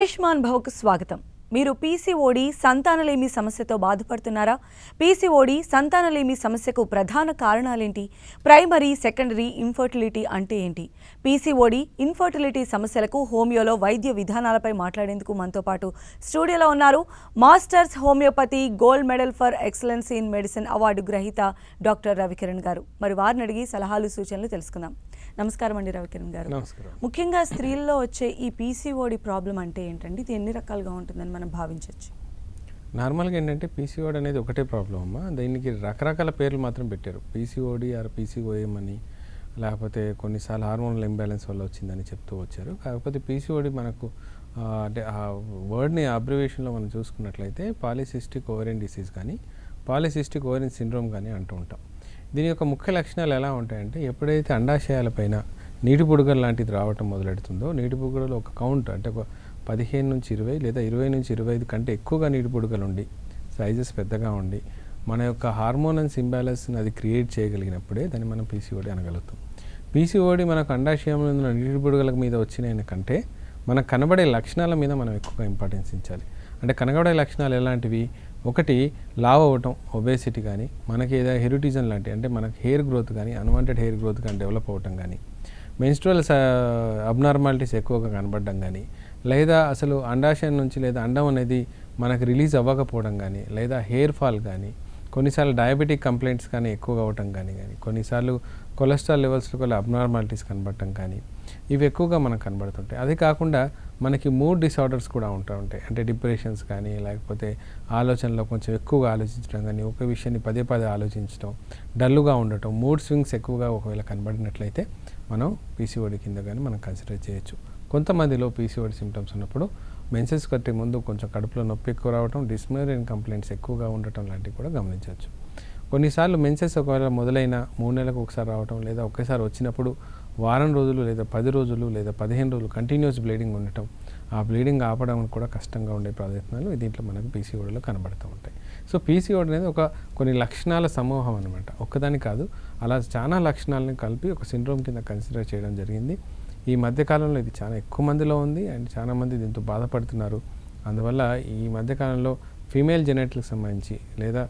ఆయుష్మాన్ భవకు స్వాగతం. మీరు పీసీఓడి సంతానలేమి సమస్యతో బాధపడుతున్నారా? పీసీఓడి సంతానలేమి సమస్యకు ప్రధాన కారణాలేంటి? ప్రైమరీ, సెకండరీ ఇన్ఫర్టిలిటీ అంటే ఏంటి? పీసీఓడి, ఇన్ఫర్టిలిటీ సమస్యలకు హోమియోలో వైద్య విధానాలపై మాట్లాడేందుకు మనతో పాటు స్టూడియోలో ఉన్నారు masters homeopathy gold medal for excellence in medicine award గ్రహీత డాక్టర్ రవికిరణ్ గారు. మరి వారిని అడిగి సలహాలు సూచనలు తెలుసుకుందాం. నమస్కారం అండి రవికిరణ్ గారు. ముఖ్యంగా స్త్రీల్లో వచ్చే ఈ పీసీఓడి ప్రాబ్లం అంటే ఏంటండి? ఇది ఎన్ని రకాలుగా ఉంటుందని మనం భావించవచ్చు? నార్మల్గా ఏంటంటే పీసీఓడి అనేది ఒకటే ప్రాబ్లం అమ్మా. దీనికి రకరకాల పేర్లు మాత్రం పెట్టారు. పీసీఓడి ఆర్ పీసీఓఎం అని, లేకపోతే కొన్నిసార్లు హార్మోనల్ ఇంబ్యాలెన్స్ వల్ల వచ్చిందని చెప్తూ వచ్చారు. కాకపోతే పీసీఓడి మనకు అంటే ఆ వర్డ్ని అబ్రివేషన్లో మనం చూసుకున్నట్లయితే పాలిసిస్టిక్ ఓవరియన్ డిసీజ్ కానీ పాలిసిస్టిక్ ఓవరియన్ సిండ్రోమ్ కానీ అంటూ ఉంటాం. దీని యొక్క ముఖ్య లక్షణాలు ఎలా ఉంటాయంటే, ఎప్పుడైతే అండాశయాలపైన నీటి బుడగలు లాంటిది రావటం మొదలెడుతుందో, నీటి బుడగలు ఒక కౌంట్ అంటే ఒక 15 నుంచి 20 లేదా 20 నుంచి 25 కంటే ఎక్కువగా నీటి బుడగలు ఉండి సైజెస్ పెద్దగా ఉండి మన యొక్క హార్మోనల్స్ ఇంబ్యాలెన్స్ని అది క్రియేట్ చేయగలిగినప్పుడే దాన్ని మనం పీసీఓడి అనగలుగుతాం. పీసీఓడి మనకు అండాశయంలో ఉన్న నీటి బుడగల మీద వచ్చిన కంటే మనకు కనబడే లక్షణాల మీద మనం ఎక్కువగా ఇంపార్టెన్స్ ఇచ్చాలి. అంటే కనబడే లక్షణాలు ఎలాంటివి? ఒకటి, లావ్ అవ్వటం, ఒబేసిటీ కానీ, మనకి ఏదైనా హెరిటిజన్ లాంటి అంటే మనకి హెయిర్ గ్రోత్ కానీ, అన్వాంటెడ్ హెయిర్ గ్రోత్ కానీ డెవలప్ అవ్వటం కానీ, మెన్స్ట్రువల్ అబ్నార్మాలిటీస్ ఎక్కువగా కనబడడం కానీ, లేదా అసలు అండాశయం నుంచి లేదా అండం అనేది మనకు రిలీజ్ అవ్వకపోవడం కానీ, లేదా హెయిర్ ఫాల్ కానీ, కొన్నిసార్లు డయాబెటిక్ కంప్లైంట్స్ కానీ ఎక్కువగా అవ్వటం కానీ, కొన్నిసార్లు కొలెస్ట్రాల్ లెవెల్స్లో కూడా అబ్నార్మాలిటీస్ కనబడటం కానీ, ఇవి ఎక్కువగా మనకు కనబడుతుంటాయి. అది కాకుండా మనకి మూడ్ డిసార్డర్స్ కూడా ఉంటూ ఉంటాయి. అంటే డిప్రెషన్స్ కానీ, లేకపోతే ఆలోచనలో కొంచెం ఎక్కువగా ఆలోచించడం కానీ, ఒక విషయాన్ని పదే పదే ఆలోచించడం, డల్లుగా ఉండటం, మూడ్ స్వింగ్స్ ఎక్కువగా ఒకవేళ కనబడినట్లయితే మనం పీసీఓడి కింద కానీ మనం కన్సిడర్ చేయొచ్చు. కొంతమందిలో పీసీఓడి సిమ్టమ్స్ ఉన్నప్పుడు మెన్సెస్ కట్టే ముందు కొంచెం కడుపులో నొప్పి ఎక్కువ రావడం, డిస్మెరియన్ కంప్లైంట్స్ ఎక్కువగా ఉండటం లాంటివి కూడా గమనించవచ్చు. కొన్నిసార్లు మెన్సెస్ ఒకవేళ మొదలైన 3 నెలలకు ఒకసారి రావటం, లేదా ఒకేసారి వచ్చినప్పుడు వారం రోజులు లేదా 10 రోజులు లేదా 15 రోజులు కంటిన్యూస్ బ్లీడింగ్ ఉండటం, ఆ బ్లీడింగ్ ఆపడం కూడా కష్టంగా ఉండే ప్రయత్నాలు దీంట్లో మనకు పీసీఓడిలో కనబడుతూ ఉంటాయి. సో పీసీఓడి అనేది కొన్ని లక్షణాల సమూహం అనమాట. ఒక్కదాని కాదు, అలా చాలా లక్షణాలను కలిపి ఒక సిండ్రోమ్ కింద కన్సిడర్ చేయడం జరిగింది. ఈ మధ్యకాలంలో ఇది చాలా ఎక్కువ మందిలో ఉంది అండ్ చాలామంది దీంతో బాధపడుతున్నారు. అందువల్ల ఈ మధ్యకాలంలో ఫీమేల్ జెనెటిక్కి సంబంధించి లేదా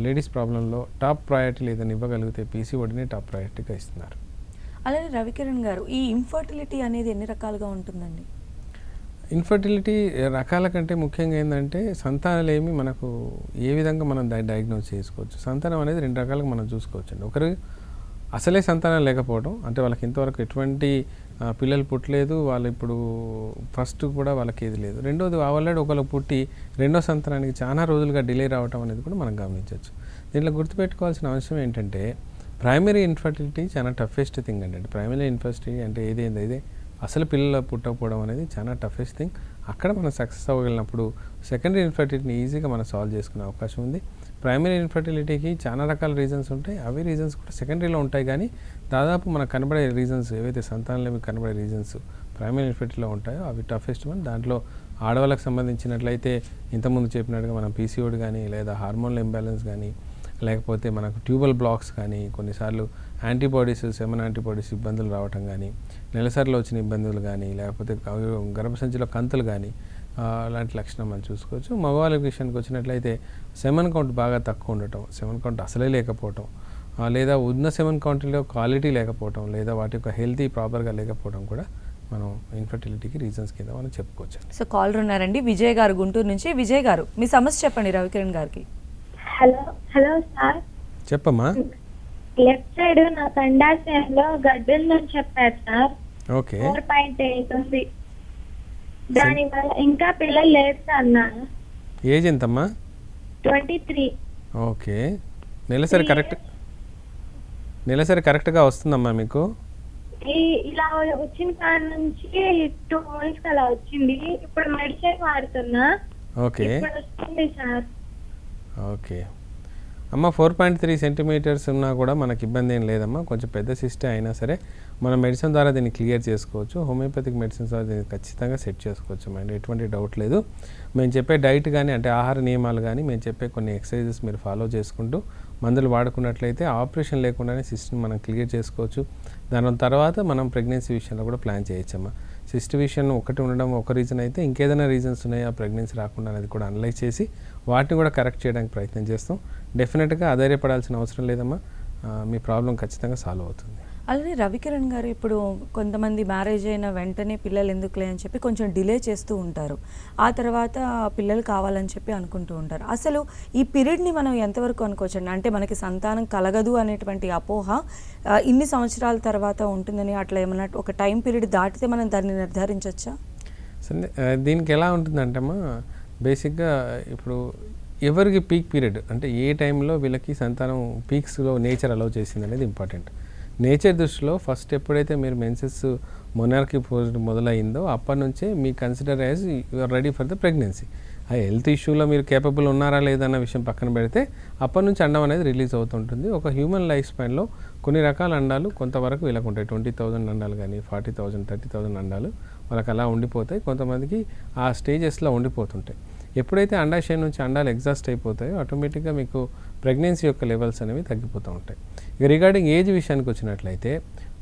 లేడీస్ ప్రాబ్లంలో టాప్ ప్రయారిటీ లేదని ఇవ్వగలిగితే పీసీఓడిని టాప్ ప్రయారిటీగా ఇస్తున్నారు. అలాగే రవికిరణ్ గారు, ఈ ఇన్ఫర్టిలిటీ అనేది ఎన్ని రకాలుగా ఉంటుందండి? ఇన్ఫర్టిలిటీ రకాల కంటే ముఖ్యంగా ఏంటంటే సంతానలేమి మనకు ఏ విధంగా మనం డయాగ్నోజ్ చేసుకోవచ్చు. సంతానం అనేది 2 రకాలుగా మనం చూసుకోవచ్చు అండి. ఒకరు అసలే సంతానం లేకపోవడం, అంటే వాళ్ళకి ఇంతవరకు ఎటువంటి పిల్లలు పుట్టలేదు, వాళ్ళు ఇప్పుడు ఫస్ట్ కూడా వాళ్ళకి ఏది లేదు. రెండోది ఆల్రెడీ ఒకళ్ళు పుట్టి రెండో సంతానానికి చాలా రోజులుగా డిలే రావడం అనేది కూడా మనం గమనించవచ్చు. దీంట్లో గుర్తుపెట్టుకోవాల్సిన అవసరం ఏంటంటే, ప్రైమరీ ఇన్ఫర్టిలిటీ చాలా టఫెస్ట్ థింగ్ అండి. ప్రైమరీ ఇన్ఫర్టిలిటీ అంటే ఇదే అసలు పిల్లలు పుట్టకపోవడం అనేది చాలా టఫెస్ట్ థింగ్. అక్కడ మనం సక్సెస్ అవ్వగలిగినప్పుడు సెకండరీ ఇన్ఫర్టిలిటీని ఈజీగా మనం సాల్వ్ చేసుకునే అవకాశం ఉంది. ప్రైమరీ ఇన్ఫర్టిలిటీకి చాలా రకాల రీజన్స్ ఉంటాయి. అవి రీజన్స్ కూడా సెకండరీలో ఉంటాయి, కానీ దాదాపు మనకు కనబడే రీజన్స్ ఏవైతే సంతానంలో కనబడే రీజన్స్ ప్రైమరీ ఇన్ఫర్టిలిటీలో ఉంటాయో అవి టఫెస్ట్ వన్. దాంట్లో ఆడవాళ్ళకి సంబంధించినట్లయితే ఇంతకుముందు చెప్పినట్టుగా మనం పీసీఓడి కానీ, లేదా హార్మోనల్ ఇంబ్యాలెన్స్ కానీ, లేకపోతే మనకు ట్యూబల్ బ్లాక్స్ కానీ, కొన్నిసార్లు యాంటీబాడీస్, సెమన్ యాంటీబాడీస్ ఇబ్బందులు రావటం కానీ, నెలసరిలో వచ్చిన ఇబ్బందులు కానీ, లేకపోతే గర్భసంచిలో కంతులు కానీ, అలాంటి లక్షణం మనం చూసుకోవచ్చు. మగవాళ్ళ విషయానికి వచ్చినట్లయితే సెమన్ కౌంట్ బాగా తక్కువ ఉండటం, సెమన్ కౌంట్ అసలే లేకపోవటం, లేదా ఉన్న సెమన్ కౌంట్లో క్వాలిటీ లేకపోవటం, లేదా వాటి యొక్క హెల్తీ ప్రాపర్గా లేకపోవడం కూడా మనం ఇన్ఫర్టిలిటీకి రీజన్స్ కింద మనం చెప్పుకోవచ్చు. సో కాలర్ ఉన్నారండి, విజయ్ గారు గుంటూరు నుంచి. విజయ్ గారు, మీ సమస్య చెప్పండి రవికిరణ్ గారికి. హలో సార్, చెప్పమ్మా. లెఫ్ట్ సైడ్ నాకు అండాశయంలో గడ్డి ఉందని చెప్పారు సార్. ఓకే, 4.8 ఉంది. దానివల్ల ఇంకా పిల్లలు లేదు సార్. నా ఏజ్ ఎంతమ్మా? 23. ఓకే, నెలసరి కరెక్ట్గా వస్తుందమ్మా మీకు? ఇలా వచ్చిన కాడ నుంచి 2 months అలా వచ్చింది. ఇప్పుడు మెడిసిన్ వాడుతున్నా. ఓకే, ఇప్పుడు వస్తుంది సార్. ఓకే అమ్మ, 4.3 సెంటీమీటర్స్ ఉన్నా కూడా మనకి ఇబ్బంది ఏం లేదమ్మా. కొంచెం పెద్ద సిస్టే అయినా సరే మనం మెడిసిన్ ద్వారా దీన్ని క్లియర్ చేసుకోవచ్చు. హోమియోపతిక్ మెడిసిన్స్ ద్వారా దీన్ని ఖచ్చితంగా సెట్ చేసుకోవచ్చు మైండ్, ఎటువంటి డౌట్ లేదు. మేము చెప్పే డైట్ కానీ, అంటే ఆహార నియమాలు కానీ, మేము చెప్పే కొన్ని ఎక్సర్సైజెస్ మీరు ఫాలో చేసుకుంటూ మందులు వాడుకున్నట్లయితే ఆపరేషన్ లేకుండానే సిస్టమ్ మనం క్లియర్ చేసుకోవచ్చు. దాని తర్వాత మనం ప్రెగ్నెన్సీ విషయంలో కూడా ప్లాన్ చేయొచ్చమ్మా. సిస్ట్ విషన్ ఒకటి ఉండడం ఒక రీజన్ అయితే ఇంకేదైనా రీజన్స్ ఉన్నాయా ప్రెగ్నెన్సీ రాకుండా అనేది కూడా అనలైజ్ చేసి వాటిని కూడా కరెక్ట్ చేయడానికి ప్రయత్నం చేస్తాం. డెఫినెట్గా అధైర్యపడాల్సిన అవసరం లేదమ్మా, మీ ప్రాబ్లం ఖచ్చితంగా సాల్వ్ అవుతుంది. అలానే రవికిరణ్ గారు, ఇప్పుడు కొంతమంది మ్యారేజ్ అయిన వెంటనే పిల్లలు ఎందుకులే అని చెప్పి కొంచెం డిలే చేస్తూ ఉంటారు, ఆ తర్వాత పిల్లలు కావాలని చెప్పి అనుకుంటూ ఉంటారు. అసలు ఈ పీరియడ్ని మనం ఎంతవరకు అనుకోవచ్చండి? అంటే మనకి సంతానం కలగదు అనేటువంటి అపోహ ఇన్ని సంవత్సరాల తర్వాత ఉంటుందని అట్లా ఏమన్నా ఒక టైం పీరియడ్ దాటితే మనం దాన్ని నిర్ధారించవచ్చా? సరే, దీనికి ఎలా ఉంటుందంటమ్మా, బేసిక్గా ఇప్పుడు ఎవరికి పీక్ పీరియడ్ అంటే ఏ టైంలో వీళ్ళకి సంతానం పీక్స్లో నేచర్ అలౌ చేసింది అనేది ఇంపార్టెంట్. నేచర్ దృష్టిలో ఫస్ట్ ఎప్పుడైతే మీరు మెన్సెస్ మొనార్కీ పోస్ట్ మొదలైందో అప్పటి నుంచే మీ consider as you are ready for the pregnancy. ఆ హెల్త్ ఇష్యూలో మీరు కేపబుల్ ఉన్నారా లేదా అన్న విషయం పక్కన పెడితే అప్పటి నుంచి అండం అనేది రిలీజ్ అవుతుంటుంది. ఒక హ్యూమన్ లైఫ్ స్పాన్లో కొన్ని రకాల అండాలు కొంతవరకు వీళ్ళకు ఉంటాయి. 20,000 అండాలు కానీ 40,000 30,000 అండాలు వాళ్ళకి అలా ఉండిపోతాయి. కొంతమందికి ఆ స్టేజెస్లో ఉండిపోతుంటాయి. ఎప్పుడైతే అండాశయం నుంచి అండాలు ఎగ్జాస్ట్ అయిపోతాయో ఆటోమేటిక్గా మీకు ప్రెగ్నెన్సీ యొక్క లెవెల్స్ అనేవి తగ్గిపోతూ ఉంటాయి. ఇక రిగార్డింగ్ ఏజ్ విషయానికి వచ్చినట్లయితే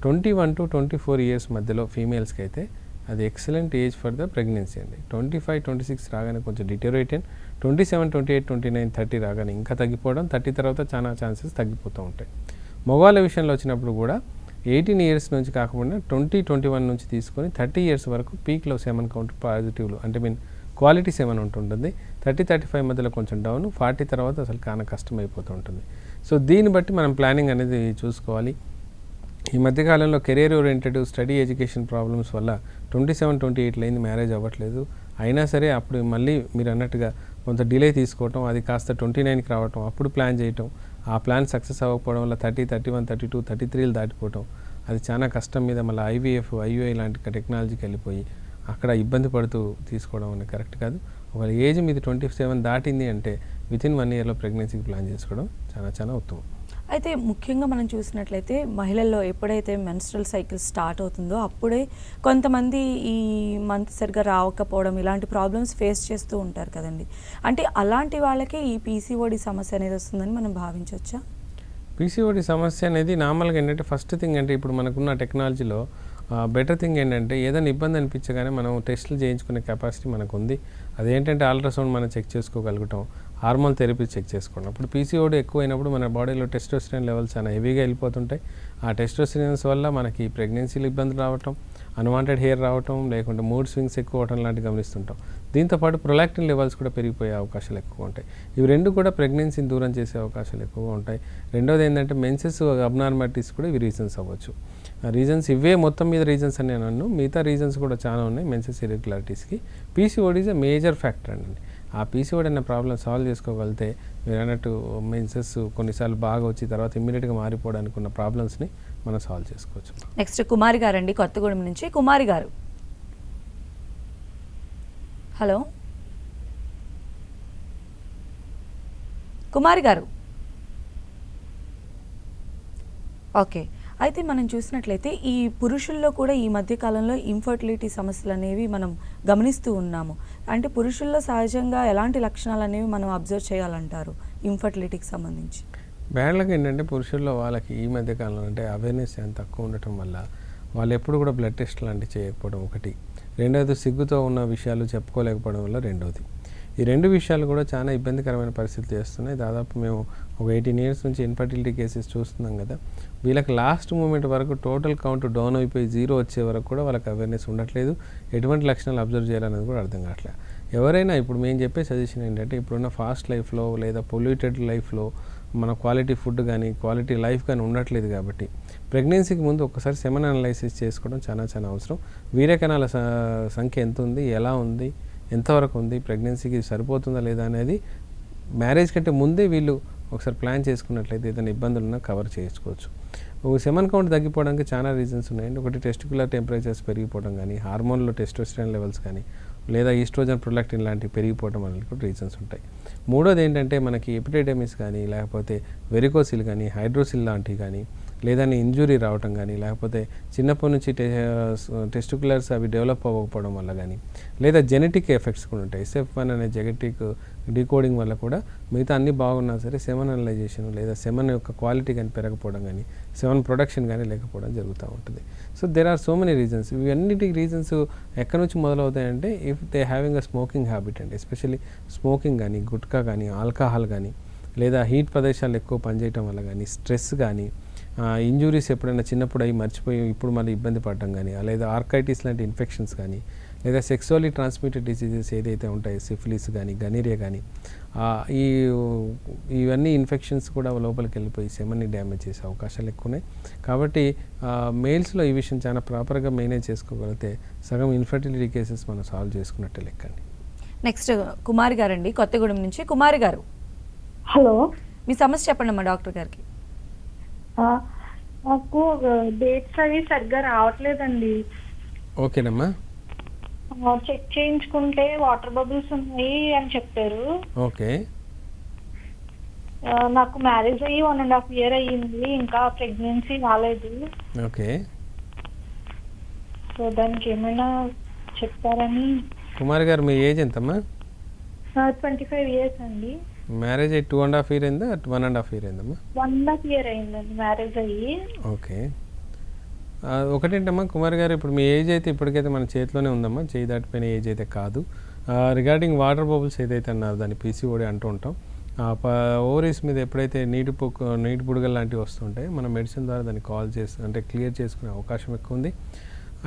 21 to 24 ఇయర్స్ మధ్యలో ఫీమేల్స్కి అయితే అది excellent age for the pregnancy అండి. 25, 26 రాగానే కొంచెం డిటోరేటెడ్, 27, 28, 29, 30 రాగానే ఇంకా తగ్గిపోవడం, 30 తర్వాత చాలా ఛాన్సెస్ తగ్గిపోతూ ఉంటాయి. మగవాళ్ళ విషయంలో వచ్చినప్పుడు కూడా 18 ఇయర్స్ నుంచి కాకుండా 20, 21 నుంచి తీసుకొని 30 ఇయర్స్ వరకు పీక్లో సెమన్ కౌంట్ పాజిటివ్లు అంటే మీన్ క్వాలిటీ సెమన్ ఉంటుంటుంది. 30, 35 మధ్యలో కొంచెం డౌన్, 40 తర్వాత అసలు కాన కష్టం అయిపోతూ ఉంటుంది. సో దీన్ని బట్టి మనం ప్లానింగ్ అనేది చూసుకోవాలి. ఈ మధ్యకాలంలో career oriented study education problems వల్ల 27, 28 లేని మ్యారేజ్ అవ్వట్లేదు. అయినా సరే అప్పుడు మళ్ళీ మీరు అన్నట్టుగా కొంత డిలే తీసుకోవటం, అది కాస్త 29కి రావటం, అప్పుడు ప్లాన్ చేయటం, ఆ ప్లాన్ సక్సెస్ అవ్వకపోవడం వల్ల 30, 31, 32, 33 దాటిపోవటం, అది చాలా కష్టం మీద మళ్ళీ IVF, IUI లాంటి టెక్నాలజీకి వెళ్ళిపోయి అక్కడ ఇబ్బంది పడుతూ తీసుకోవడం అనేది కరెక్ట్ కాదు. ఒకవేళ ఏజ్ మీది 27 దాటింది అంటే వితిన్ 1 ఇయర్లో ప్రెగ్నెన్సీకి ప్లాన్ చేసుకోవడం చాలా చాలా ఉత్తమం. అయితే ముఖ్యంగా మనం చూసినట్లయితే మహిళల్లో ఎప్పుడైతే మెన్స్ట్రల్ సైకిల్ స్టార్ట్ అవుతుందో అప్పుడే కొంతమంది ఈ మంత్ సరిగ్గా రావకపోవడం ఇలాంటి ప్రాబ్లమ్స్ ఫేస్ చేస్తూ ఉంటారు కదండి. అంటే అలాంటి వాళ్ళకే ఈ PCOD సమస్య అనేది వస్తుందని మనం భావించవచ్చా? PCOD సమస్య అనేది నార్మల్గా ఏంటంటే ఫస్ట్ థింగ్ అంటే ఇప్పుడు మనకున్న టెక్నాలజీలో బెటర్ థింగ్ ఏంటంటే ఏదైనా ఇబ్బంది అనిపించగానే మనం టెస్టులు చేయించుకునే కెపాసిటీ మనకు ఉంది. అదేంటంటే అల్ట్రాసౌండ్ మనం చెక్ చేసుకోగలుగుతాం, హార్మోన్ థెరపీ చెక్ చేసుకోవడం. అప్పుడు PCOD ఎక్కువైనప్పుడు మన బాడీలో టెస్టోస్టెరాన్ లెవెల్స్ చాలా హెవీగా వెళ్ళిపోతుంటాయి. ఆ టెస్టోస్టెరాన్స్ వల్ల మనకి ప్రెగ్నెన్సీలు ఇబ్బందులు రావటం, అన్వాంటెడ్ హెయిర్ రావటం, లేకుంటే మూడ్ స్వింగ్స్ ఎక్కువ అవటం లాంటివి గమనిస్తుంటాం. దీంతోపాటు ప్రొలాక్టిన్ లెవెల్స్ కూడా పెరిగిపోయే అవకాశాలు ఎక్కువ ఉంటాయి. ఇవి రెండు కూడా ప్రెగ్నెన్సీని దూరం చేసే అవకాశాలు ఎక్కువగా ఉంటాయి. రెండోది ఏంటంటే మెన్సెస్ అబ్నార్మాలిటీస్ కూడా ఇవి రీజన్స్ అవ్వచ్చు. రీజన్స్ ఇవే మొత్తం మీద రీజన్స్ అని నేను అన్నాను, మిగతా రీజన్స్ కూడా చాలా ఉన్నాయి మెన్సెస్ ఇర్రెగ్యులారిటీస్కి. PCOD is a major factor అండి. ఆ PCOD అనే ప్రాబ్లం సాల్వ్ చేసుకోగలిగితే మీరు అన్నట్టు మెన్సెస్ కొన్నిసార్లు బాగా వచ్చి తర్వాత ఇమ్మీడియట్గా మారిపోవడానికి ఉన్న ప్రాబ్లమ్స్ని మనం సాల్వ్ చేసుకోవచ్చు. నెక్స్ట్ కుమారి గారు అండి, కొత్తగూడెం నుంచి. కుమారి గారు, హలో కుమారి గారు. ఓకే, అయితే మనం చూసినట్లయితే ఈ పురుషుల్లో కూడా ఈ మధ్య కాలంలో ఇన్ఫర్టిలిటీ సమస్యలు అనేవి మనం గమనిస్తూ ఉన్నాము. అంటే పురుషుల్లో సహజంగా ఎలాంటి లక్షణాలు అనేవి మనం అబ్జర్వ్ చేయాలంటారు ఇన్ఫర్టిలిటీకి సంబంధించి? బ్యాడ్లకి ఏంటంటే పురుషుల్లో వాళ్ళకి ఈ మధ్య కాలంలో అంటే అవేర్నెస్ ఎంత తక్కువ ఉండటం వల్ల వాళ్ళు ఎప్పుడు కూడా బ్లడ్ టెస్ట్ లాంటివి చేయకపోవడం ఒకటి, రెండోది సిగ్గుతో ఉన్న విషయాలు చెప్పుకోలేకపోవడం వల్ల రెండోది. ఈ రెండు విషయాలు కూడా చాలా ఇబ్బందికరమైన పరిస్థితులు చేస్తున్నాయి. దాదాపు మేము ఒక 18 ఇయర్స్ నుంచి ఇన్ఫర్టిలిటీ కేసెస్ చూస్తున్నాం కదా. వీళ్ళకి లాస్ట్ మూమెంట్ వరకు టోటల్ కౌంట్ డౌన్ అయిపోయి 0 వచ్చే వరకు కూడా వాళ్ళకి అవేర్నెస్ ఉండట్లేదు. ఎటువంటి లక్షణాలు అబ్జర్వ్ చేయాలనేది కూడా అర్థం కావట్లేదు. ఎవరైనా ఇప్పుడు మేము చెప్పే సజెషన్ ఏంటంటే ఇప్పుడున్న ఫాస్ట్ లైఫ్లో లేదా పొల్యూటెడ్ లైఫ్లో మన క్వాలిటీ ఫుడ్ కానీ క్వాలిటీ లైఫ్ కానీ ఉండట్లేదు కాబట్టి ప్రెగ్నెన్సీకి ముందు ఒకసారి సెమన్ అనాలైసిస్ చేసుకోవడం చాలా చాలా అవసరం. వీర్యకణాల సంఖ్య ఎంత ఉంది, ఎలా ఉంది, ఎంతవరకు ఉంది, ప్రెగ్నెన్సీకి సరిపోతుందా లేదా అనేది మ్యారేజ్ కంటే ముందే వీళ్ళు ఒకసారి ప్లాన్ చేసుకున్నట్లయితే ఏదైనా ఇబ్బందులు ఉన్నా కవర్ చేసుకోవచ్చు. సెమన్ కౌంట్ తగ్గిపోవడానికి చాలా రీజన్స్ ఉన్నాయండి. ఒకటి టెస్టిక్యులర్ టెంపరేచర్స్ పెరిగిపోవడం కానీ, హార్మోన్లో టెస్టోస్టెరాన్ లెవెల్స్ కానీ, లేదా ఈస్ట్రోజన్ ప్రొలాక్టిన్ లాంటివి పెరిగిపోవడం అనేది కూడా రీజన్స్ ఉంటాయి. మూడోది ఏంటంటే మనకి ఎపిడెడమిస్ కానీ లేకపోతే వెరికోసిల్ కానీ హైడ్రోసిల్ లాంటివి కానీ లేదని ఇంజురీ రావటం కానీ, లేకపోతే చిన్నప్పటి నుంచి టెస్టికులర్స్ అవి డెవలప్ అవ్వకపోవడం వల్ల కానీ, లేదా జెనెటిక్ ఎఫెక్ట్స్ కూడా ఉంటాయి. SF1 అనే జెనెటిక్ డీకోడింగ్ వల్ల కూడా మిగతా అన్నీ బాగున్నా సరే సెమన్ అనలైజేషన్ లేదా సెమన్ యొక్క క్వాలిటీ కానీ పెరగకపోవడం కానీ, సెమన్ ప్రొడక్షన్ కానీ లేకపోవడం జరుగుతూ ఉంటుంది. So there are so many reasons. ఇవన్నిటికి రీజన్స్ ఎక్కడి నుంచి మొదలవుతాయంటే if they having a smoking habit అండి. ఎస్పెషల్లీ స్మోకింగ్ కానీ, గుట్కా కానీ, ఆల్కహాల్ కానీ, లేదా హీట్ ప్రదేశాలు ఎక్కువ పనిచేయటం వల్ల కానీ, స్ట్రెస్ కానీ, ఇంజురీస్ ఎప్పుడైనా చిన్నప్పుడు అవి మర్చిపోయి ఇప్పుడు మళ్ళీ ఇబ్బంది పడటం కానీ, లేదా ఆర్కైటిస్ లాంటి ఇన్ఫెక్షన్స్ కానీ, లేదా సెక్సువల్లీ ట్రాన్స్మిటెడ్ డిసీజెస్ ఏదైతే ఉంటాయో సిఫిలిస్ కానీ, గనీరియా కానీ, ఇవన్నీ ఇన్ఫెక్షన్స్ కూడా లోపలికి వెళ్ళిపోయి సెమన్ని డ్యామేజ్ చేసే అవకాశాలు ఎక్కువ ఉన్నాయి. కాబట్టి మేల్స్లో ఈ విషయం చాలా ప్రాపర్గా మేనేజ్ చేసుకోగలిగితే సగం ఇన్ఫర్టిలిటీ కేసెస్ మనం సాల్వ్ చేసుకున్నట్టే లెక్కండి. నెక్స్ట్ కుమారి గారండి, కొత్తగూడెం నుంచి. కుమారి గారు, హలో, మీ సమస్య చెప్పండి అమ్మా డాక్టర్ గారికి. నాకు డేట్స్ అవి సరిగ్గా రావట్లేదండి. ఓకేనమ్మా. చెక్ చేయించుకుంటే వాటర్ బబుల్స్ ఉన్నాయి అని చెప్పారు. ఓకే. నాకు మ్యారేజ్ అయ్యి 1.5 year అయ్యింది, ఇంకా ప్రెగ్నెన్సీ రాలేదు. ఓకే. సో దానికి ఏమైనా చెప్తారని. కుమార్ గారు, మీ ఏజ్ ఎంతమ్మా? 25 years అండి. మ్యారేజ్ అయ్యి 2.5 year అయిందా, 1.5 year అయిందమ్మా? 1.5 year అయిందండి మ్యారేజ్ అయ్యి. ఓకే. ఒకటేంటమ్మా కుమార్ గారు, ఇప్పుడు మీ ఏజ్ అయితే ఇప్పటికైతే మన చేతిలోనే ఉందమ్మా, చేయి దాటిపోయిన ఏజ్ అయితే కాదు. రిగార్డింగ్ వాటర్ బబుల్స్ ఏదైతే అన్నారు దాన్ని PCOD అంటూ ఉంటాం. ఓవరీస్ మీద ఎప్పుడైతే నీటి బుడగలు లాంటివి వస్తుంటాయి, మనం మెడిసిన్ ద్వారా దాన్ని అంటే క్లియర్ చేసుకునే అవకాశం ఎక్కువ ఉంది.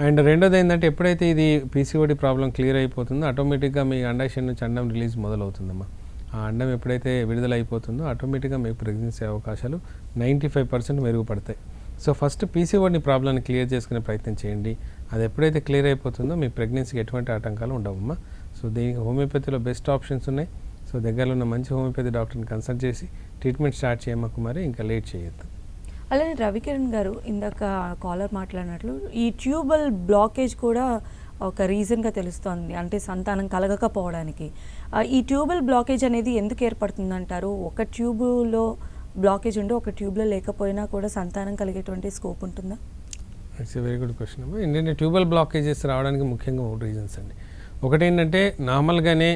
అండ్ రెండోది ఏంటంటే ఎప్పుడైతే ఇది PCOD ప్రాబ్లం క్లియర్ అయిపోతుందో ఆటోమేటిక్గా మీ అండాశయం నుంచి అండం రిలీజ్ మొదలవుతుందమ్మా. ఆ అండం ఎప్పుడైతే విడుదల అయిపోతుందో ఆటోమేటిక్గా మీకు ప్రెగ్నెన్సీ అవకాశాలు 95% మెరుగుపడతాయి. సో ఫస్ట్ PCOD ప్రాబ్లమ్ని క్లియర్ చేసుకునే ప్రయత్నం చేయండి. అది ఎప్పుడైతే క్లియర్ అయిపోతుందో మీ ప్రెగ్నెన్సీకి ఎటువంటి ఆటంకాలు ఉండవమ్మా. సో దీనికి హోమియోపతిలో బెస్ట్ ఆప్షన్స్ ఉన్నాయి. సో దగ్గరలో ఉన్న మంచి హోమియోపతి డాక్టర్ని కన్సల్ట్ చేసి ట్రీట్మెంట్ స్టార్ట్ చేయమ్మకు, మరి ఇంకా లేట్ చేయొద్దు. అలానే రవికిరణ్ గారు, ఇందాక కాలర్ మాట్లాడినట్లు ఈ ట్యూబల్ బ్లాకేజ్ కూడా ఒక రీజన్గా తెలుస్తోంది, అంటే సంతానం కలగకపోవడానికి. ఈ ట్యూబల్ బ్లాకేజ్ అనేది ఎందుకు ఏర్పడుతుంది అంటారు? ఒక ట్యూబ్లో బ్లాకేజ్ ఉండి ఒక ట్యూబ్లో లేకపోయినా కూడా సంతానం కలిగేటువంటి స్కోప్ ఉంటుందా? It's a very good question అమ్మా. ఏంటంటే ట్యూబల్ బ్లాకేజెస్ రావడానికి ముఖ్యంగా 3 రీజన్స్ అండి. ఒకటి ఏంటంటే నార్మల్గానే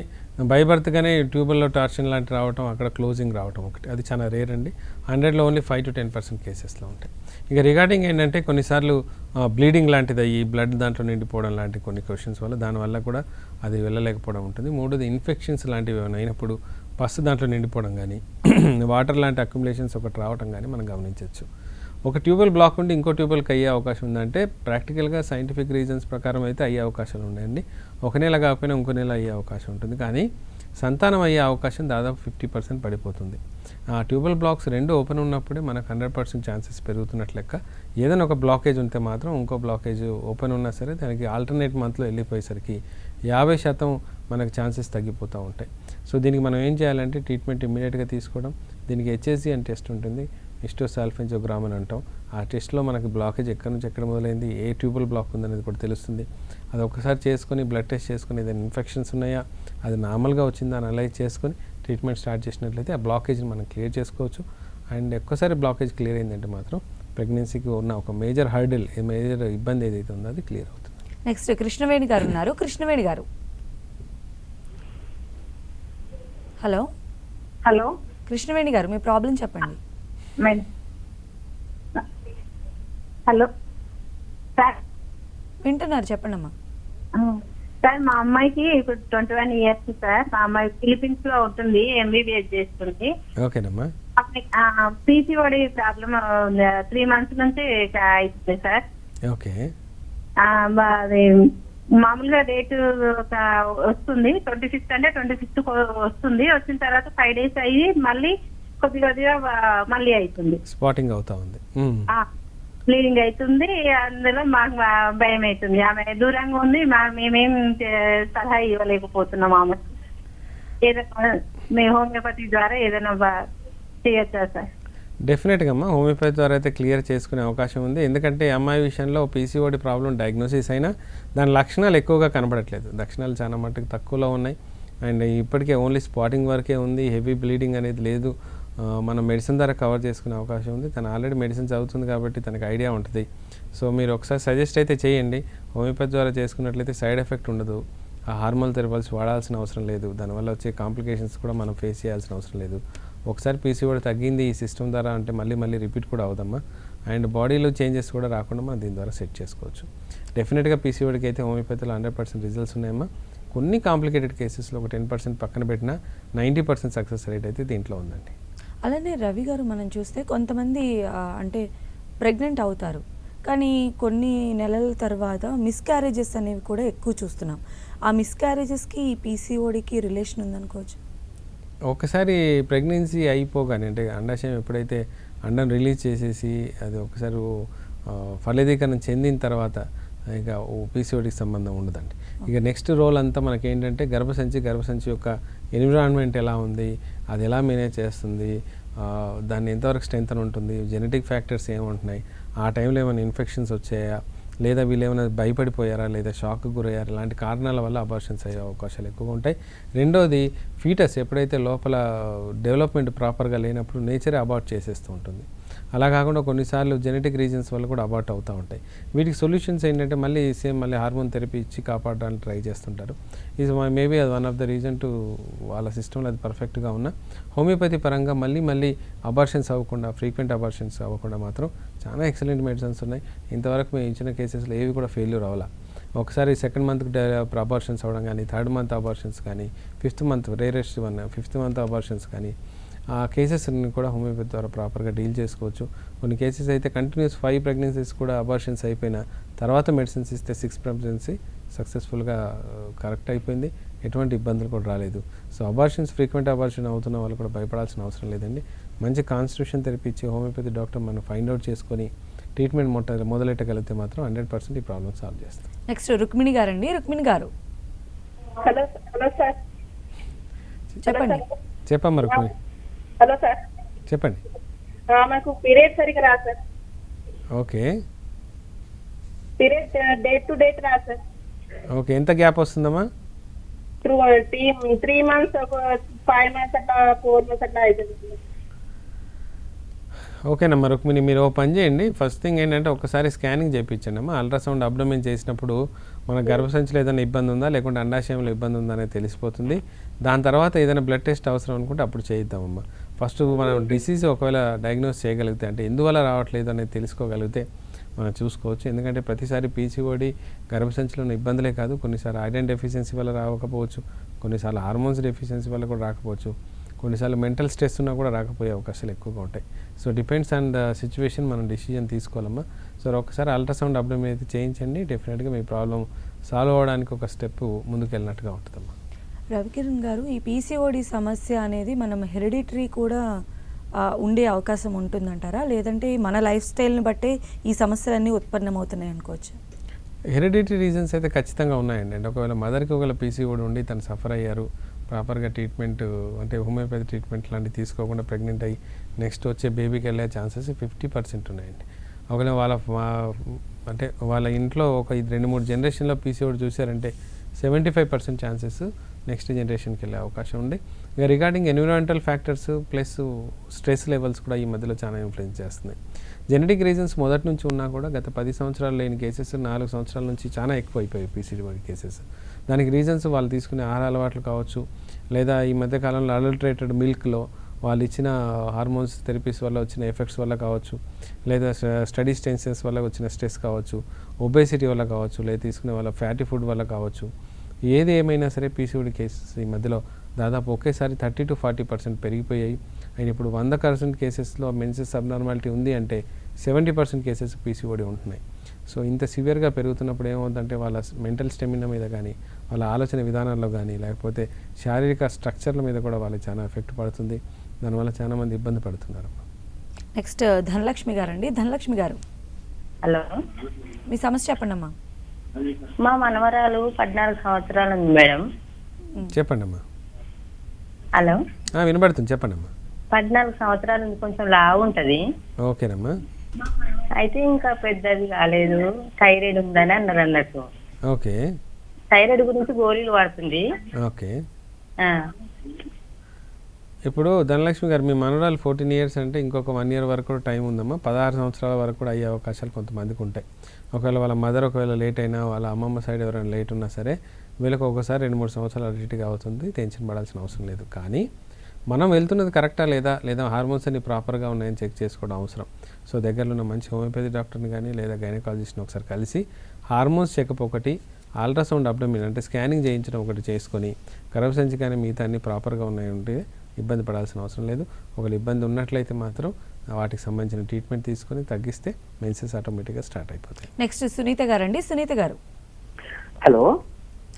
బైబర్త్గానే ట్యూబల్లో టార్షన్ లాంటి రావటం, అక్కడ క్లోజింగ్ రావటం ఒకటి, అది చాలా రేర్ అండి. 100లో ఓన్లీ 5 to 10% కేసెస్లో ఉంటాయి. ఇక రిగార్డింగ్ ఏంటంటే కొన్నిసార్లు బ్లీడింగ్ లాంటిది అయ్యి బ్లడ్ దాంట్లో నిండిపోవడం లాంటి కొన్ని క్వశ్చన్స్ వల్ల దానివల్ల కూడా అది వెళ్ళలేకపోవడం ఉంటుంది. మూడోది ఇన్ఫెక్షన్స్ లాంటివి ఏమైనా అయినప్పుడు పసు దాంట్లో నిండిపోవడం కానీ, వాటర్ లాంటి అక్యుములేషన్స్ ఒకటి రావడం కానీ మనం గమనించవచ్చు. ఒక ట్యూబల్ బ్లాక్ ఉండి ఇంకో ట్యూబల్కి అయ్యే అవకాశం ఉందంటే ప్రాక్టికల్గా సైంటిఫిక్ రీజన్స్ ప్రకారం అయితే అయ్యే అవకాశాలు ఉన్నాయండి. ఒక నెల కాకపోయినా ఇంకో నెల అయ్యే అవకాశం ఉంటుంది, కానీ సంతానం అయ్యే అవకాశం దాదాపు 50% పడిపోతుంది. ఆ ట్యూబల్ బ్లాక్స్ 2 ఓపెన్ ఉన్నప్పుడే మనకు 100% ఛాన్సెస్ పెరుగుతున్నట్లు లెక్క. ఏదైనా ఒక బ్లాకేజ్ ఉంటే మాత్రం ఇంకో బ్లాకేజ్ ఓపెన్ ఉన్నా సరే దానికి ఆల్టర్నేట్ మంత్లో వెళ్ళిపోయేసరికి 50% మనకు ఛాన్సెస్ తగ్గిపోతూ ఉంటాయి. సో దీనికి మనం ఏం చేయాలంటే ట్రీట్మెంట్ ఇమ్మీడియట్గా తీసుకోవడం. దీనికి HSG అని టెస్ట్ ఉంటుంది, హిస్టోసాల్ఫెంజోగ్రామ్ అని అంటాం. ఆ టెస్ట్లో మనకి బ్లాకేజ్ ఎక్కడి నుంచి ఎక్కడ మొదలైంది, ఏ ట్యూబల్ బ్లాక్ ఉందనేది కూడా తెలుస్తుంది. అది ఒకసారి చేసుకొని బ్లడ్ టెస్ట్ చేసుకొని ఏదైనా ఇన్ఫెక్షన్స్ ఉన్నాయా, అది నార్మల్గా వచ్చిందా అనలైజ్ చేసుకొని ట్రీట్మెంట్ స్టార్ట్ చేసినట్లయితే ఆ బ్లాకేజ్ని మనం క్లియర్ చేసుకోవచ్చు. అండ్ ఒక్కసారి బ్లాకేజ్ క్లియర్ అయిందంటే మాత్రం ప్రెగ్నెన్సీకి ఉన్న ఒక మేజర్ హర్డిల్, మేజర్ ఇబ్బంది ఏదైతే ఉందో అది క్లియర్ అవుతుంది. నెక్స్ట్ కృష్ణవేణి గారు ఉన్నారు. కృష్ణవేణి గారు, హలో. హలో కృష్ణవేణి గారు, మీ ప్రాబ్లం చెప్పండి. Hello sir. వింటున్నారు, చెప్పండి అమ్మా. సార్ మా అమ్మాయికి ఇప్పుడు 21 years సార్. మా అమ్మాయి ఫిలిపీన్స్ లో ఉంటుంది, MBBS చేస్తుంది. ఓకేనమ్మా. PCOD ప్రాబ్లం 3 months నుంచి అవుతుంది సార్. ఓకే. అది మామూలుగా డేట్ వస్తుంది 26th అంటే 26th వస్తుంది. వచ్చిన తర్వాత 5 days అయ్యి మళ్ళీ కొద్దిగా మళ్ళీ అవుతుంది, స్పాటింగ్ అవుతా ఉంది, బ్లీడింగ్ అవుతుంది. అందులో మాకు భయం అవుతుంది. ఆమె దూరంగా ఉంది, మేమేం సలహా ఇవ్వలేకపోతున్నాం. ఆమె ఏదైనా మీ హోమియోపతి ద్వారా ఏదైనా చేయొచ్చా సార్? డెఫినెట్గా అమ్మా, హోమియోపతి ద్వారా అయితే క్లియర్ చేసుకునే అవకాశం ఉంది. ఎందుకంటే అమ్మాయి విషయంలో PCOD ప్రాబ్లం డయాగ్నోసిస్ అయినా దాని లక్షణాలు ఎక్కువగా కనపడట్లేదు, లక్షణాలు చాలా మట్టుకు తక్కువలో ఉన్నాయి. అండ్ ఇప్పటికే ఓన్లీ స్పాటింగ్ వరకే ఉంది, హెవీ బ్లీడింగ్ అనేది లేదు. మనం మెడిసిన్ ద్వారా కవర్ చేసుకునే అవకాశం ఉంది. తను ఆల్రెడీ మెడిసిన్ చదువుతుంది కాబట్టి తనకు ఐడియా ఉంటుంది. సో మీరు ఒకసారి సజెస్ట్ అయితే చేయండి. హోమియోపతి ద్వారా చేసుకున్నట్లయితే సైడ్ ఎఫెక్ట్ ఉండదు. ఆ హార్మోన్ థెరపీస్ వాడాల్సిన అవసరం లేదు. దానివల్ల వచ్చే కాంప్లికేషన్స్ కూడా మనం ఫేస్ చేయాల్సిన అవసరం లేదు. ఒకసారి పీసీఓడి తగ్గింది ఈ సిస్టమ్ ద్వారా అంటే మళ్ళీ రిపీట్ కూడా అవుదమ్మా. అండ్ బాడీలో చేంజెస్ కూడా రాకుండా మనం దీని ద్వారా సెట్ చేసుకోవచ్చు. డెఫినెట్గా పీసీఓడికి అయితే హోమియోపతిలో 100% రిజల్ట్స్ ఉన్నాయమ్మా. కొన్ని కాంప్లికేటెడ్ కేసెస్లో ఒక 10% పక్కన పెట్టినా 90% సక్సెస్ రేట్ అయితే దీంట్లో ఉందండి. అలానే రవి గారు మనం చూస్తే కొంతమంది అంటే ప్రెగ్నెంట్ అవుతారు, కానీ కొన్ని నెలల తర్వాత మిస్క్యారేజెస్ అనేవి కూడా ఎక్కువ చూస్తున్నాం. ఆ మిస్క్యారేజెస్కి ఈ పీసీఓడికి రిలేషన్ ఉందనుకోవచ్చు. ఒకసారి ప్రెగ్నెన్సీ అయిపోగానే అంటే అండాశయం ఎప్పుడైతే అండం రిలీజ్ చేసేసి అది ఒకసారి ఫలదీకరణ చెందిన తర్వాత ఇక పీసీఓడికి సంబంధం ఉండదండి. ఇక నెక్స్ట్ రోల్ అంతా మనకి ఏంటంటే గర్భసంచి యొక్క ఎన్విరాన్మెంట్ ఎలా ఉంది, అది ఎలా మేనేజ్ చేస్తుంది, దాన్ని ఎంతవరకు స్ట్రెంత్ ఉంటుంది, జెనెటిక్ ఫ్యాక్టర్స్ ఏముంటున్నాయి, ఆ టైంలో ఏమైనా ఇన్ఫెక్షన్స్ వచ్చాయా, లేదా వీళ్ళు ఏమైనా భయపడిపోయారా, లేదా షాక్కి గురయ్యారా, ఇలాంటి కారణాల వల్ల అబార్షన్స్ అయ్యే అవకాశాలు ఎక్కువగా ఉంటాయి. రెండోది ఫీటస్ ఎప్పుడైతే లోపల డెవలప్మెంట్ ప్రాపర్గా లేనప్పుడు నేచరే అబార్ట్ చేసేస్తూ ఉంటుంది. అలా కాకుండా కొన్నిసార్లు జెనెటిక్ రీజన్స్ వల్ల కూడా అబార్ట్ అవుతూ ఉంటాయి. వీటికి సొల్యూషన్స్ ఏంటంటే మళ్ళీ హార్మోన్ థెరపీ ఇచ్చి కాపాడడానికి ట్రై చేస్తుంటారు. ఇది మేబీ అది one of the reason to వాళ్ళ సిస్టంలో అది పర్ఫెక్ట్గా ఉన్న హోమియోపతి పరంగా మళ్ళీ అబార్షన్స్ అవ్వకుండా, ఫ్రీక్వెంట్ అబార్షన్స్ అవ్వకుండా మాత్రం చాలా ఎక్సలెంట్ మెడిసిన్స్ ఉన్నాయి. ఇంతవరకు మేము ఇచ్చిన కేసెస్లో ఏవి కూడా ఫెయిల్యూర్ అవ్వాలా. ఒకసారి 2nd మంత్కి అబార్షన్స్ అవ్వడం కానీ, 3rd మంత్ అబార్షన్స్ కానీ, 5th month rarest 5th month abortions కానీ, ఆ కేసెస్ని కూడా హోమియోపతి ద్వారా ప్రాపర్గా డీల్ చేసుకోవచ్చు. కొన్ని కేసెస్ అయితే కంటిన్యూస్ 5 ప్రెగ్నెన్సీస్ కూడా అబార్షన్స్ అయిపోయిన తర్వాత మెడిసిన్స్ ఇస్తే 6th ప్రెగ్నెన్సీ సక్సెస్ఫుల్గా కరెక్ట్ అయిపోయింది. ఎటువంటి ఇబ్బందులు కూడా రాలేదు. సో ఫ్రీక్వెంట్ అబార్షన్ అవుతున్న వాళ్ళు కూడా భయపడాల్సిన అవసరం లేదండి. మంచి కాన్స్టిట్యూషన్ థెరపీ ఇచ్చి హోమియోపతి డాక్టర్ మనం ఫైండ్ అవుట్ చేసుకొని ట్రీట్మెంట్ మొదలెట్టగలిగితే మాత్రం 100% ఈ ప్రాబ్లమ్ సాల్వ్ చేస్తాం. నెక్స్ట్ రుక్మిణి గారండి. రుక్మిణి గారు హలో సార్. చెప్పండి. చెప్పమ్మా రుక్మిణి. హలో సార్, చెప్పండి. మాకు పీరియడ్ సరిగా రా sir. Okay period date to date రా సార్. ఓకే ఎంత గ్యాప్ వస్తుందమ్మా? 3 months, 5 months అట్లా, 4 months అట్లా అవుతుంది. ఓకేనమ్మా రుక్మిణి, మీరు ఓ పని చేయండి. ఫస్ట్ థింగ్ ఏంటంటే ఒకసారి స్కానింగ్ చేయించండి అమ్మా. అల్ట్రాసౌండ్ అబ్డోమెన్ చేసినప్పుడు మన గర్భసంచిలో ఏదైనా ఇబ్బంది ఉందా లేకుంటే అండాశయంలో ఇబ్బంది ఉందా అనేది తెలిసిపోతుంది. దాని తర్వాత ఏదైనా బ్లడ్ టెస్ట్ అవసరం అనుకుంటే అప్పుడు చేయిద్దామమ్మా. ఫస్ట్ మనం డిసీజ్ ఒకవేళ డయాగ్నోస్ చేయగలిగితే అంటే ఎందువల్ల రావట్లేదు అనేది తెలుసుకోగలిగితే మనం చూసుకోవచ్చు. ఎందుకంటే ప్రతిసారి పీసీఓడి గర్భసంచిలో ఉన్న ఇబ్బందులే కాదు, కొన్నిసార్లు ఐరన్ డెఫిషియన్సీ వల్ల రాకపోవచ్చు, కొన్నిసార్లు హార్మోన్స్ డెఫిషియన్సీ వల్ల కూడా రాకపోవచ్చు, కొన్నిసార్లు మెంటల్ స్ట్రెస్ ఉన్నా కూడా రాకపోయే అవకాశాలు ఎక్కువగా ఉంటాయి. So depends on the situation మనం డిసిజన్ తీసుకోవాలమ్మా. సో ఒకసారి అల్ట్రాసౌండ్ అబ్డోమెన్ అయితే చేయించండి. డెఫినెట్గా మీ ప్రాబ్లం సాల్వ్ అవ్వడానికి ఒక స్టెప్ ముందుకు వెళ్ళినట్టుగా ఉంటుందమ్మా. రవికిరణ్ గారు, ఈ పీసీఓడి సమస్య అనేది మనం హెరిడిటరీ కూడా ఉండే అవకాశం ఉంటుందంటారా, లేదంటే మన లైఫ్ స్టైల్ని బట్టే ఈ సమస్యలన్నీ ఉత్పన్నమవుతున్నాయి అనుకోవచ్చు? హెరిడిటరీ రీజన్స్ అయితే ఖచ్చితంగా ఉన్నాయండి. అంటే ఒకవేళ మదర్కి ఒకవేళ పీసీఓడి ఉండి తను సఫర్ అయ్యారు, ప్రాపర్గా ట్రీట్మెంట్ అంటే హోమియోపతి ట్రీట్మెంట్ లాంటివి తీసుకోకుండా ప్రెగ్నెంట్ అయ్యి నెక్స్ట్ వచ్చే బేబీకి వెళ్ళే ఛాన్సెస్ 50% ఉన్నాయండి. ఒకవేళ అంటే వాళ్ళ ఇంట్లో ఒక 2-3 జనరేషన్లో పీసీఓడి చూసారంటే 75% ఛాన్సెస్ నెక్స్ట్ జనరేషన్కి వెళ్ళే అవకాశం ఉంది. ఇక regarding environmental factors plus stress levels కూడా ఈ మధ్యలో చాలా ఇన్ఫ్లుయెన్స్ చేస్తున్నాయి. జెనెటిక్ రీజన్స్ మొదటి నుంచి ఉన్నా కూడా గత 10 సంవత్సరాలు లేని కేసెస్ 4 సంవత్సరాల నుంచి చాలా ఎక్కువ అయిపోయాయి పీసీఓడి కేసెస్. దానికి రీజన్స్ వాళ్ళు తీసుకునే ఆహార అలవాట్లు కావచ్చు, లేదా ఈ మధ్యకాలంలో అడల్టరేటెడ్ మిల్క్లో వాళ్ళు ఇచ్చిన హార్మోన్స్ థెరపీస్ వల్ల వచ్చిన ఎఫెక్ట్స్ వల్ల కావచ్చు, లేదా స్టడీ టెన్షన్స్ వల్ల వచ్చిన స్ట్రెస్ కావచ్చు, ఒబేసిటీ వల్ల కావచ్చు, లేదా తీసుకునే వాళ్ళ ఫ్యాటీ ఫుడ్ వల్ల కావచ్చు. ఏది ఏమైనా సరే పీసీఓడి కేసెస్ ఈ మధ్యలో దాదాపు ఒకేసారి 30-40% పెరిగిపోయాయి. అండ్ ఇప్పుడు 100% కేసెస్లో మెన్సెస్ అబ్నార్మాలిటీ ఉంది అంటే 70% కేసెస్ పీసీఓడి ఉంటున్నాయి. సో ఇంత సివియర్గా పెరుగుతున్నప్పుడు ఏమవుతుందంటే వాళ్ళ మెంటల్ స్టెమినా మీద కానీ, వాళ్ళ ఆలోచన విధానాల్లో కానీ, లేకపోతే శారీరక స్ట్రక్చర్ల మీద కూడా వాళ్ళకి చాలా ఎఫెక్ట్ పడుతుంది. దానివల్ల చాలా మంది ఇబ్బంది పడుతున్నారు. నెక్స్ట్ ధనలక్ష్మి గారండి. ధనలక్ష్మి గారు, హలో, మీ సమస్య చెప్పండి అమ్మా. మా మనవరాలు 14 సంవత్సరాలు ఉంది మేడం. చెప్పండి అమ్మా. హలో, వినబడుతుంది, చెప్పండి అమ్మా. 14 సంవత్సరాలు ఉంది, కొంచెం లావు ఉంటది. ఓకేనమ్మా. అయితే ఇంకా పెద్దది కాలేదు, థైరాయిడ్ ఉందని అన్నారు అన్నట్టు. ఓకే, థైరాయిడ్ గురించి గోళీలు వాడుతుంది. ఓకే. ఇప్పుడు ధనలక్ష్మి గారు, మీ మనవరాలు 14 ఇయర్స్ అంటే ఇంకొక 1 ఇయర్ వరకు కూడా టైం ఉందమ్మా. 16 సంవత్సరాల వరకు కూడా అయ్యే అవకాశాలు కొంతమందికి ఉంటాయి. ఒకవేళ వాళ్ళ మదర్ ఒకవేళ లేట్ అయినా, వాళ్ళ అమ్మమ్మ సైడ్ ఎవరైనా లేట్ ఉన్నా సరే వీళ్ళకి ఒకసారి 2-3 సంవత్సరాలు అడిటిగా అవుతుంది. టెన్షన్ పడాల్సిన అవసరం లేదు. కానీ మనం వెళ్తున్నది కరెక్టా లేదా హార్మోన్స్ అన్ని ప్రాపర్గా ఉన్నాయని చెక్ చేసుకోవడం అవసరం. సో దగ్గరలో ఉన్న మంచి హోమియోపతి డాక్టర్ని కానీ లేదా గైనకాలజిస్ట్ని ఒకసారి కలిసి హార్మోన్స్ చెకప్ ఒకటి, అల్ట్రాసౌండ్ అబ్డమిన్ అంటే స్కానింగ్ చేయించడం ఒకటి చేసుకొని, గర్భసంచి కానీ మిగతా అన్ని ప్రాపర్గా ఉన్నాయంటే ఇబ్బంది పడాల్సిన అవసరం లేదు. ఒకవేళ ఇబ్బంది ఉన్నట్లయితే మాత్రం వాటికి సంబంధించిన ట్రీట్మెంట్ తీసుకొని తగ్గిస్తే మెన్సెస్ ఆటోమేటిక్గా స్టార్ట్ అయిపోతాయి. నెక్స్ట్ సునీత గారు అండి. సునీత గారు, హలో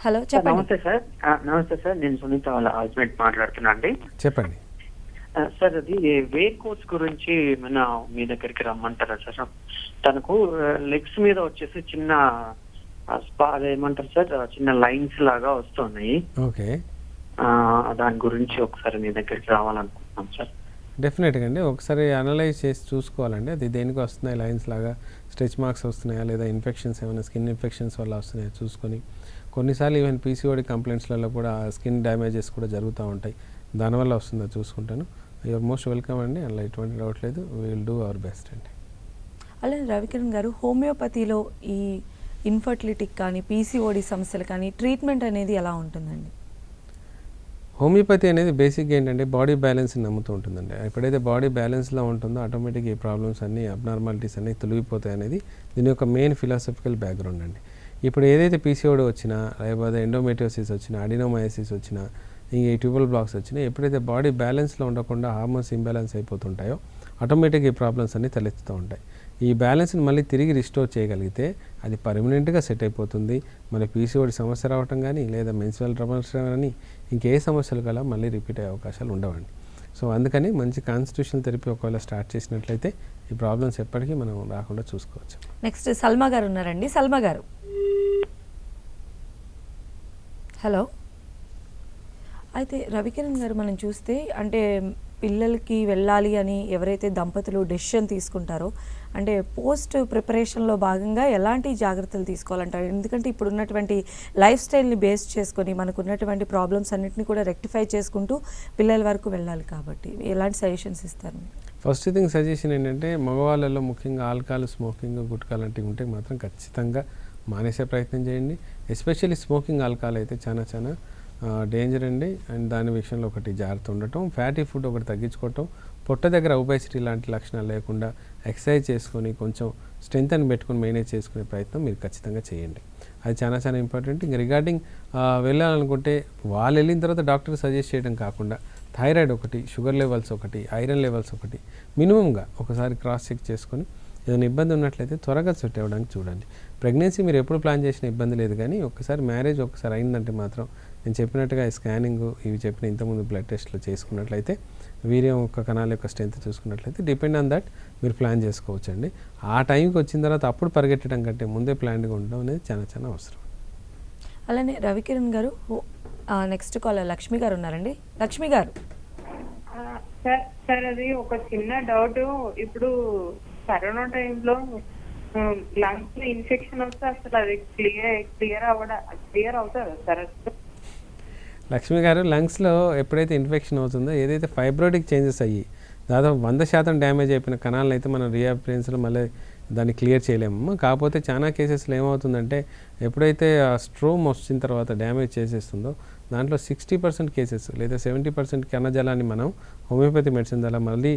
హలో చెప్పండి. నమస్తే సార్. నమస్తే సార్, నేను సునీత వాళ్ళ హస్బెండ్ మాట్లాడుతున్నా అండి. చెప్పండి. సార్ అది వేకోస్ గురించి మన మీ దగ్గరికి రమ్మంటారా సార్? తనకు లెగ్స్ మీద వచ్చేసి చిన్న అదేమంటారు సార్, చిన్న లైన్స్ లాగా వస్తున్నాయి. ఓకే, దాని గురించి ఒకసారి మీ దగ్గరికి రావాలనుకుంటున్నాం సార్. డెఫినెట్గా అండి. ఒకసారి అనలైజ్ చేసి చూసుకోవాలండి. అది దేనికి వస్తున్నాయి లైన్స్ లాగా, స్ట్రెచ్ మార్క్స్ వస్తున్నాయా లేదా ఇన్ఫెక్షన్స్ ఏమైనా స్కిన్ ఇన్ఫెక్షన్స్ వల్ల వస్తున్నాయా చూసుకొని, కొన్నిసార్లు ఈవెన్ పీసీఓడి కంప్లైంట్స్లలో కూడా స్కిన్ డ్యామేజెస్ కూడా జరుగుతూ ఉంటాయి. దానివల్ల వస్తుందో చూసుకుంటాను. యూఆర్ మోస్ట్ వెల్కమ్ అండి, అందులో ఎటువంటి డౌట్ లేదు. We will do our best అండి. అలానే రవికిరణ్ గారు, హోమియోపతిలో ఈ ఇన్ఫర్టిలిటీకి కానీ పీసీఓడి సమస్యలు కానీ ట్రీట్మెంట్ అనేది ఎలా ఉంటుందండి? హోమియోపతి అనేది బేసిక్గా ఏంటంటే బాడీ బ్యాలెన్స్ని నమ్ముతూ ఉంటుందండి. ఎప్పుడైతే బాడీ బ్యాలెన్స్లో ఉంటుందో ఆటోమేటిక్గా ఈ ప్రాబ్లమ్స్ అన్నీ, అబ్నార్మాలిటీస్ అన్నీ తొలగిపోతాయి అనేది దీని యొక్క మెయిన్ ఫిలాసఫికల్ బ్యాక్గ్రౌండ్ అండి. ఇప్పుడు ఏదైతే పీసీఓడి వచ్చినా, లేకపోతే ఎండోమెట్రియోసిస్ వచ్చినా, అడినోమయోసిస్ వచ్చినా, ఈ ట్యూబల్ బ్లాక్స్ వచ్చినా, ఎప్పుడైతే బాడీ బ్యాలెన్స్లో ఉండకుండా హార్మోన్స్ ఇంబ్యాలెన్స్ అయిపోతుంటాయో ఆటోమేటిక్గా ఈ ప్రాబ్లమ్స్ అన్నీ తలెత్తుతూ ఉంటాయి. ఈ బ్యాలెన్స్ని మళ్ళీ తిరిగి రిస్టోర్ చేయగలిగితే అది పర్మనెంట్గా సెట్ అయిపోతుంది. మన పీసీఓడి సమస్య రావటం కానీ లేదా మెన్స్ట్రువల్ ట్రబుల్స్ కానీ ఇంకే సమస్యలు కల మళ్ళీ రిపీట్ అయ్యే అవకాశాలు ఉండవండి. సో అందుకని మంచి కాన్స్టిట్యూషన్ థెరపీ ఒకవేళ స్టార్ట్ చేసినట్లయితే ఈ ప్రాబ్లమ్స్ ఎప్పటికీ మనం రాకుండా చూసుకోవచ్చు. నెక్స్ట్ సల్మా గారు ఉన్నారండి. సల్మా గారు, హలో. అయితే రవికిరణ్ గారు, మనం చూస్తే అంటే పిల్లలకి వెళ్ళాలి అని ఎవరైతే దంపతులు డెసిషన్ తీసుకుంటారో, అంటే పోస్ట్ ప్రిపరేషన్లో భాగంగా ఎలాంటి జాగ్రత్తలు తీసుకోవాలంటారు? ఎందుకంటే ఇప్పుడు ఉన్నటువంటి లైఫ్ స్టైల్ని బేస్ చేసుకొని మనకు ఉన్నటువంటి ప్రాబ్లమ్స్ అన్నింటినీ కూడా రెక్టిఫై చేసుకుంటూ పిల్లల వరకు వెళ్ళాలి కాబట్టి ఎలాంటి సజెషన్స్ ఇస్తారు? ఫస్ట్ థింగ్ సజెషన్ ఏంటంటే, మగవాళ్ళలో ముఖ్యంగా ఆల్కహాల్, స్మోకింగ్, గుట్కా లాంటివి ఉంటే మాత్రం ఖచ్చితంగా మానేసే ప్రయత్నం చేయండి. ఎస్పెషల్లీ స్మోకింగ్, ఆల్కహాల్ అయితే చాలా డేంజర్ అండి. అండ్ దాని విషయంలో ఒకటి జాగ్రత్త ఉండటం, ఫ్యాటీ ఫుడ్ ఒకటి తగ్గించుకోవటం, పొట్ట దగ్గర ఒబేసిటీ లాంటి లక్షణాలు లేకుండా ఎక్సర్సైజ్ చేసుకొని కొంచెం స్ట్రెంత్ అని పెట్టుకొని మేనేజ్ చేసుకునే ప్రయత్నం మీరు ఖచ్చితంగా చేయండి. అది చాలా ఇంపార్టెంట్. ఇంకా రిగార్డింగ్ వెళ్ళాలనుకుంటే వాళ్ళు వెళ్ళిన తర్వాత డాక్టర్ సజెస్ట్ చేయడం కాకుండా థైరాయిడ్ ఒకటి, షుగర్ లెవెల్స్ ఒకటి, ఐరన్ లెవెల్స్ ఒకటి మినిమంగా ఒకసారి క్రాస్ చెక్ చేసుకొని ఏదైనా ఇబ్బంది ఉన్నట్లయితే త్వరగా సెట్ అవ్వడానికి చూడండి. ప్రెగ్నెన్సీ మీరు ఎప్పుడు ప్లాన్ చేసిన ఇబ్బంది లేదు, కానీ ఒకసారి మ్యారేజ్ ఒకసారి అయిందంటే మాత్రం నేను చెప్పినట్టుగా స్కానింగ్ ఇవి చెప్పిన ఇంతకుముందు బ్లడ్ టెస్ట్లు చేసుకున్నట్లయితే, వీర్యం యొక్క కణాల యొక్క స్ట్రెంత్ చూసుకున్నట్లయితే డిపెండ్ ఆన్ దట్ మీరు ప్లాన్ చేసుకోవచ్చండి. ఆ టైంకి వచ్చిన తర్వాత అప్పుడు పరిగెట్టడం కంటే ముందే ప్లాన్గా ఉండడం అనేది చాలా అవసరం. అలానే రవికిరణ్ గారు, నెక్స్ట్ కాల్ లక్ష్మి గారు ఉన్నారండి. లక్ష్మి గారు, సార్ అది ఒక చిన్న డౌట్. ఇప్పుడు కరోనా టైంలో లంగ్స్ లో ఇన్ఫెక్షన్ వస్తే అసలు అది క్లియర్ అవుతుంది సార్? లక్ష్మి గారు, లంగ్స్లో ఎప్పుడైతే ఇన్ఫెక్షన్ అవుతుందో, ఏదైతే ఫైబ్రోటిక్ చేంజెస్ అయ్యి దాదాపు 100% డ్యామేజ్ అయిపోయిన కణాలను అయితే మనం రీఅపిరెన్స్లో మళ్ళీ దాన్ని క్లియర్ చేయలేము. కాకపోతే చాలా కేసెస్లో ఏమవుతుందంటే, ఎప్పుడైతే ఆ స్ట్రోమ్ వచ్చిన తర్వాత డ్యామేజ్ చేసేస్తుందో దాంట్లో 60% కేసెస్ లేదా 70% కణజాలాన్ని మనం హోమియోపతి మెడిసిన్ ద్వారా మళ్ళీ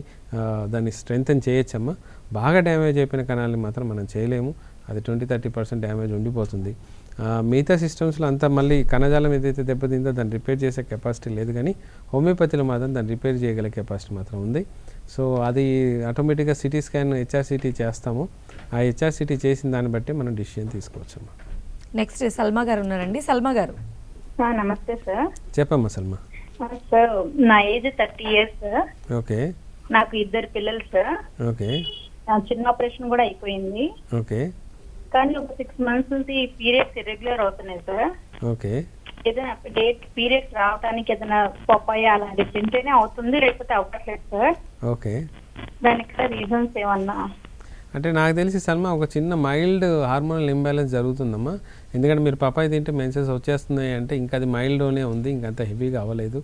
దాన్ని స్ట్రెంగ్తన్ చేయొచ్చమ్మా. బాగా డ్యామేజ్ అయిపోయిన కణాలని మాత్రం మనం చేయలేము. అది 20-30% డ్యామేజ్ ఉండిపోతుంది. మిగతా సిస్టమ్స్లో అంతా మళ్ళీ కణజాలం ఏదైతే దెబ్బతిందో దాన్ని రిపేర్ చేసే కెపాసిటీ లేదు, కానీ హోమియోపతిలో మాత్రం దాన్ని రిపేర్ చేయగల కెపాసిటీ మాత్రం ఉంది. సో అది ఆటోమేటిక్గా సిటీ స్కాన్, హెచ్ఆర్సిటీ చేస్తాము. ఆ హెచ్ఆర్సిటీ చేసిన దాన్ని బట్టి మనం డిసిషన్ తీసుకోవచ్చమ్మా. నెక్స్ట్ సల్మా గారు ఉన్నారండి. సల్మా గారు, నమస్తే సార్. చెప్పమ్మా సల్మా. సార్ నా ఏజ్ 30 years సార్. ఓకే. నాకు 2 పిల్లలు సార్. ఓకే. చిన్న ఆపరేషన్ కూడా అయిపోయింది. ఓకే. కానీ ఒక 6 months నుంచి పీరియడ్స్ ఇర్రెగ్యులర్ అవుతున్నాయి సార్. ఓకే. ఏదైనా పీరియడ్స్ రావడానికి ఏదైనా పప్పాయ అలాంటి తింటేనే అవుతుంది, లేకపోతే అవ్వట్లేదు సార్. ఓకే. దానికి రీజన్స్ ఏమన్నా? అంటే నాకు తెలిసి సల్మా ఒక చిన్న మైల్డ్ హార్మోనల్ ఇంబ్యాలెన్స్ జరుగుతుందమ్మా. ఎందుకంటే మీరు పపాయి తింటే మెన్సెస్ వచ్చేస్తున్నాయి అంటే ఇంకా అది మైల్డ్లోనే ఉంది, ఇంకంత హెవీగా అవ్వలేదు.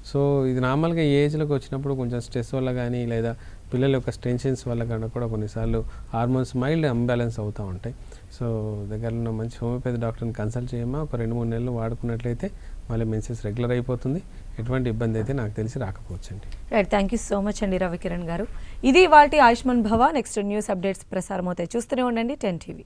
సో ఇది నార్మల్గా ఈ ఏజ్లోకి వచ్చినప్పుడు కొంచెం స్ట్రెస్ వల్ల కానీ లేదా పిల్లల యొక్క టెన్షన్స్ వల్ల కానీ కూడా కొన్నిసార్లు హార్మోన్స్ మైల్డ్ అంబ్యాలెన్స్ అవుతూ ఉంటాయి. సో దగ్గరలో మంచి హోమియోపతి డాక్టర్ని కన్సల్ట్ చేయమా, ఒక 2-3 నెలలు వాడుకున్నట్లయితే మళ్ళీ మెన్సెస్ రెగ్యులర్ అయిపోతుంది. ఎటువంటి ఇబ్బంది అయితే నాకు తెలిసి రాకపోవచ్చండి. Right, thank you so much అండి రవికిరణ్ గారు. ఇది ఇవాల్టి ఆయుష్మాన్ భవ. నెక్స్ట్ న్యూస్ అప్డేట్స్ ప్రసారం అవుతాయి. చూస్తూనే ఉండండి 10 TV.